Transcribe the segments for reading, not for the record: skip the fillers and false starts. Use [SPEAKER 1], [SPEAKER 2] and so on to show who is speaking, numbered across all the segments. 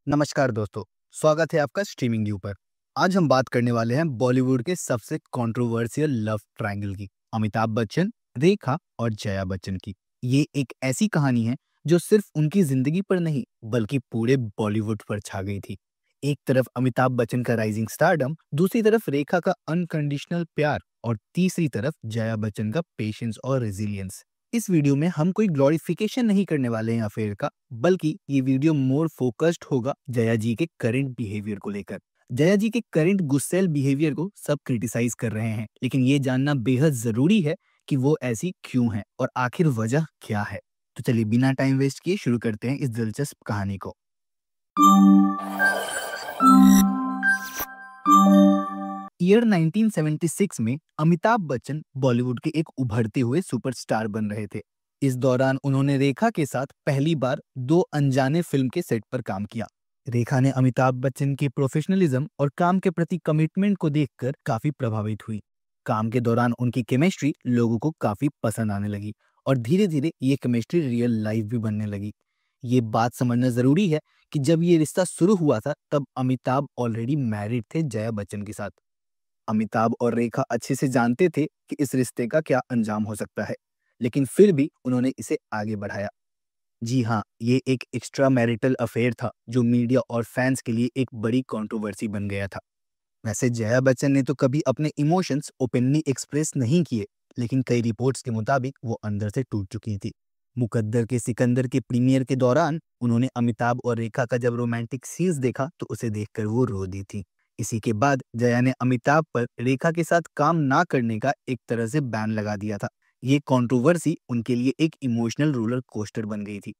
[SPEAKER 1] नमस्कार दोस्तों, स्वागत है आपका स्ट्रीमिंग व्यू पर। आज हम बात करने वाले हैं बॉलीवुड के सबसे कंट्रोवर्शियल लव ट्रायंगल की, अमिताभ बच्चन, रेखा और जया बच्चन की। ये एक ऐसी कहानी है जो सिर्फ उनकी जिंदगी पर नहीं बल्कि पूरे बॉलीवुड पर छा गई थी। एक तरफ अमिताभ बच्चन का राइजिंग स्टारडम, दूसरी तरफ रेखा का अनकंडीशनल प्यार और तीसरी तरफ जया बच्चन का पेशेंस और रेजिलियंस। इस वीडियो में हम कोई ग्लोरिफिकेशन नहीं करने वाले हैं अफेयर का, बल्कि ये वीडियो मोर फोकस्ड होगा जया जी के करंट बिहेवियर को लेकर। जया जी के करंट गुस्सेल बिहेवियर को सब क्रिटिसाइज कर रहे हैं, लेकिन ये जानना बेहद जरूरी है कि वो ऐसी क्यों है और आखिर वजह क्या है। तो चलिए बिना टाइम वेस्ट किए शुरू करते हैं इस दिलचस्प कहानी को। ईयर 1976 में अमिताभ बच्चन बॉलीवुड के एक उभरते हुए सुपरस्टार बन रहे थे। इस दौरान उन्होंने रेखा के साथ पहली बार दो अनजाने फिल्म के सेट पर काम किया। रेखा ने अमिताभ बच्चन के प्रोफेशनलिज्म और काम के प्रति कमिटमेंट को देखकर काफी प्रभावित हुई। काम के दौरान उनकी केमिस्ट्री लोगों को काफी पसंद आने लगी और धीरे धीरे ये केमिस्ट्री रियल लाइफ भी बनने लगी। ये बात समझना जरूरी है कि जब ये रिश्ता शुरू हुआ था तब अमिताभ ऑलरेडी मैरिड थे जया बच्चन के साथ। अमिताभ और रेखा अच्छे से जानते थे कि इस रिश्ते का क्या अंजाम हो सकता है, लेकिन फिर भी उन्होंने इसे आगे बढ़ाया। जी हाँ, ये एक एक्स्ट्रा मैरिटल अफेयर था जो मीडिया और फैंस के लिए एक बड़ी कंट्रोवर्सी बन गया था। वैसे जया बच्चन ने तो कभी अपने इमोशंस ओपनली एक्सप्रेस नहीं किए, लेकिन कई रिपोर्ट्स के मुताबिक वो अंदर से टूट चुकी थी। मुकद्दर के सिकंदर के प्रीमियर के दौरान उन्होंने अमिताभ और रेखा का जब रोमांटिक सीन्स देखा तो उसे देखकर वो रो दी थी। इसी के बाद जया ने अमिताभ पर रेखा के साथ काम ना करने का एक तरह से बैन लगा दिया था। ये कंट्रोवर्सी उनके लिए एक इमोशनल रोलर कोस्टर बन गई थी।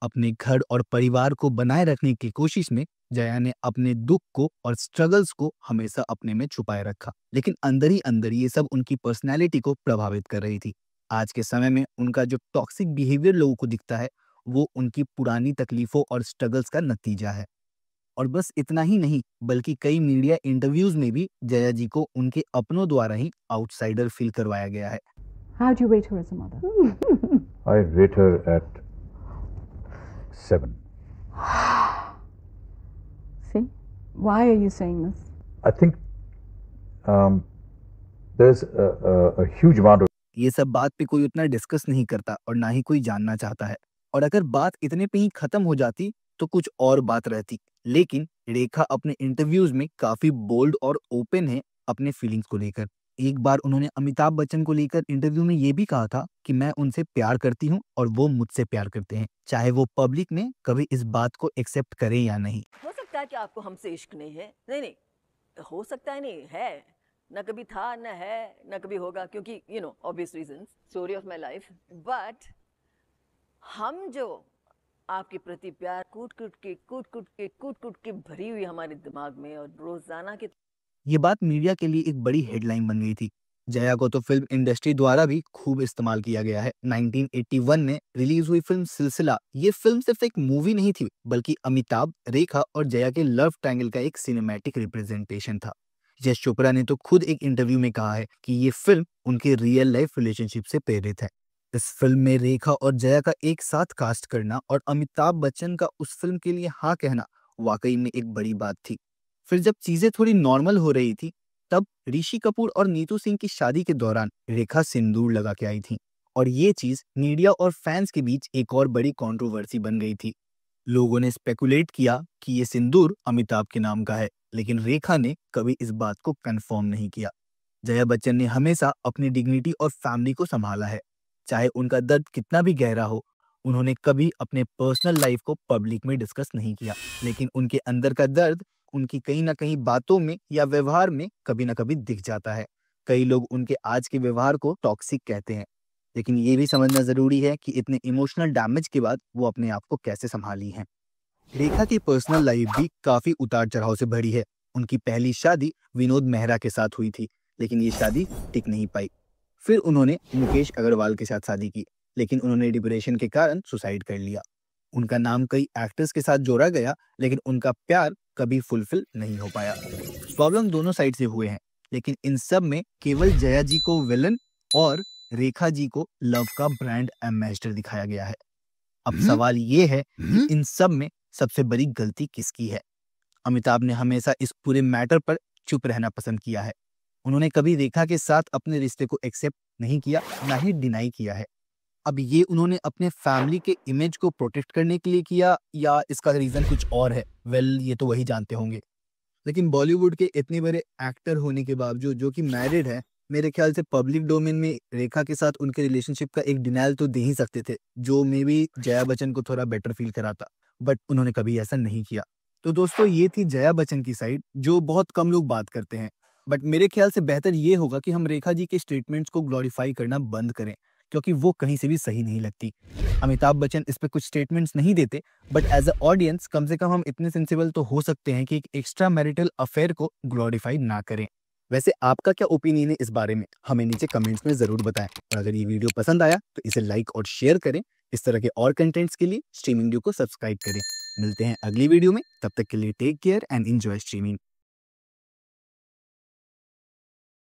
[SPEAKER 1] अपने घर और परिवार को बनाए रखने की कोशिश में जया ने अपने दुख को और स्ट्रगल्स को हमेशा अपने में छुपाए रखा, लेकिन अंदर ही अंदर ये सब उनकी पर्सनैलिटी को प्रभावित कर रही थी। आज के समय में उनका जो टॉक्सिक बिहेवियर लोगों को दिखता है वो उनकी पुरानी तकलीफों और स्ट्रगल्स का नतीजा है। और बस इतना ही नहीं, बल्कि कई मीडिया इंटरव्यूज में भी जया जी को उनके अपनों द्वारा ही आउटसाइडर फील करवाया गया है।
[SPEAKER 2] How do you rate her as a mother?
[SPEAKER 3] I rate her at 7.
[SPEAKER 2] See? Why are you saying this?
[SPEAKER 3] I think there's a huge amount of
[SPEAKER 1] ये सब बात पे कोई उतना डिस्कस नहीं करता और ना ही कोई जानना चाहता है। और अगर बात इतने पे ही खत्म हो जाती तो कुछ और बात रहती, लेकिन रेखा अपने इंटरव्यूज में काफी बोल्ड और ओपन है अपने फीलिंग्स को लेकर। एक बार उन्होंने अमिताभ बच्चन को लेकर इंटरव्यू में ये भी कहा था कि मैं उनसे प्यार करती हूँ और वो मुझसे प्यार करते हैं, चाहे वो पब्लिक में कभी इस बात को एक्सेप्ट करें या नहीं।
[SPEAKER 4] हो सकता है कि आपको हमसे इश्क नहीं है, नहीं हो सकता है, नहीं है, ना कभी था, ना है, ना कभी होगा, क्योंकि obvious reasons, story of my life. But हम जो आपके प्रति प्यार कूट कूट के भरी हुई हमारे दिमाग में और रोजाना के।
[SPEAKER 1] ये बात मीडिया के लिए एक बड़ी हेडलाइन बन गई थी। जया को तो फिल्म इंडस्ट्री द्वारा भी खूब इस्तेमाल किया गया है। 1981 में रिलीज हुई फिल्म सिलसिला, ये फिल्म सिर्फ एक मूवी नहीं थी बल्कि अमिताभ, रेखा और जया के लव ट्रायंगल का एक सिनेमैटिक रिप्रेजेंटेशन था। यश चोपड़ा ने तो खुद एक इंटरव्यू में कहा है कि ये फिल्म उनके रियल लाइफ रिलेशनशिप से प्रेरित है। इस फिल्म में रेखा और जया का एक साथ कास्ट करना और अमिताभ बच्चन का उस फिल्म के लिए हाँ कहना वाकई में एक बड़ी बात थी। फिर जब चीजें थोड़ी नॉर्मल हो रही थी तब ऋषि कपूर और नीतू सिंह की शादी के दौरान रेखा सिंदूर लगा के आई थी और ये चीज मीडिया और फैंस के बीच एक और बड़ी कंट्रोवर्सी बन गई थी। लोगों ने स्पेकुलेट किया कि ये सिंदूर अमिताभ के नाम का है, लेकिन रेखा ने कभी इस बात को कंफर्म नहीं किया। जया बच्चन ने हमेशा अपनी डिग्निटी और फैमिली को संभाला है, चाहे उनका दर्द कितना भी गहरा हो। उन्होंने कभी अपने पर्सनल लाइफ को पब्लिक में डिस्कस नहीं किया, लेकिन उनके अंदर का दर्द उनकी कहीं ना कहीं बातों में या व्यवहार में कभी ना कभी दिख जाता है। कई लोग उनके आज के व्यवहार को टॉक्सिक कहते हैं, लेकिन ये भी समझना जरूरी है कि इतने इमोशनल डैमेज के बाद वो अपने आप को कैसे संभाली हैं। रेखा की पर्सनल लाइफ भी काफी उतार चढ़ाव से भरी है। उनकी पहली शादी विनोद मेहरा के साथ हुई थी, लेकिन ये शादी टिक नहीं पाई। फिर उन्होंने मुकेश अग्रवाल के साथ शादी की, लेकिन उन्होंने डिप्रेशन के कारण सुसाइड कर लिया। उनका नाम कई एक्टर्स के साथ जोड़ा गया, लेकिन उनका प्यार कभी फुलफिल नहीं हो पाया। प्रॉब्लम दोनों साइड से हुए हैं, लेकिन इन सब में केवल जया जी को विलन और रेखा जी को लव का ब्रांड एम्बेसडर दिखाया गया है। अब सवाल ये है कि इन सब में सबसे बड़ी गलती किसकी है? अमिताभ ने हमेशा इस पूरे मैटर पर चुप रहना पसंद किया है। उन्होंने कभी रेखा के साथ अपने रिश्ते को एक्सेप्ट नहीं किया, ना ही डिनाई किया है। अब ये उन्होंने अपने फैमिली के इमेज को प्रोटेक्ट करने के लिए किया या इसका रीजन कुछ और है? वेल, ये तो वही जानते होंगे। लेकिन बॉलीवुड के इतने बड़े एक्टर होने के बावजूद जो कि मैरिड है, मेरे ख्याल से पब्लिक डोमेन में रेखा के साथ उनके रिलेशनशिप का एक डिनायल तो दे ही सकते थे, जो मे बी जया बच्चन को थोड़ा बेटर फील कराता, बट उन्होंने कभी ऐसा नहीं किया। तो दोस्तों, ये थी जया बच्चन की साइड, जो बहुत कम लोग बात करते हैं। बट मेरे ख्याल से बेहतर ये होगा कि हम रेखा जी के स्टेटमेंट्स को ग्लोरीफाई करना बंद करें, क्योंकि वो कहीं से भी सही नहीं लगती। अमिताभ बच्चन इस पे कुछ स्टेटमेंट्स नहीं देते, बट एज अ ऑडियंस कम से कम हम इतने सेंसिबल तो हो सकते हैं कि एक एक्स्ट्रा मैरिटल अफेयर को ग्लोरीफाई ना करें। वैसे आपका क्या ओपिनियन है इस बारे में, हमें नीचे कमेंट्स में जरूर बताएं। और अगर ये वीडियो पसंद आया तो इसे लाइक और शेयर करें। इस तरह के और कंटेंट्स के लिए स्ट्रीमिंग ड्यू को सब्सक्राइब करें। मिलते हैं अगली वीडियो में, तब तक के लिए take care and enjoy streaming.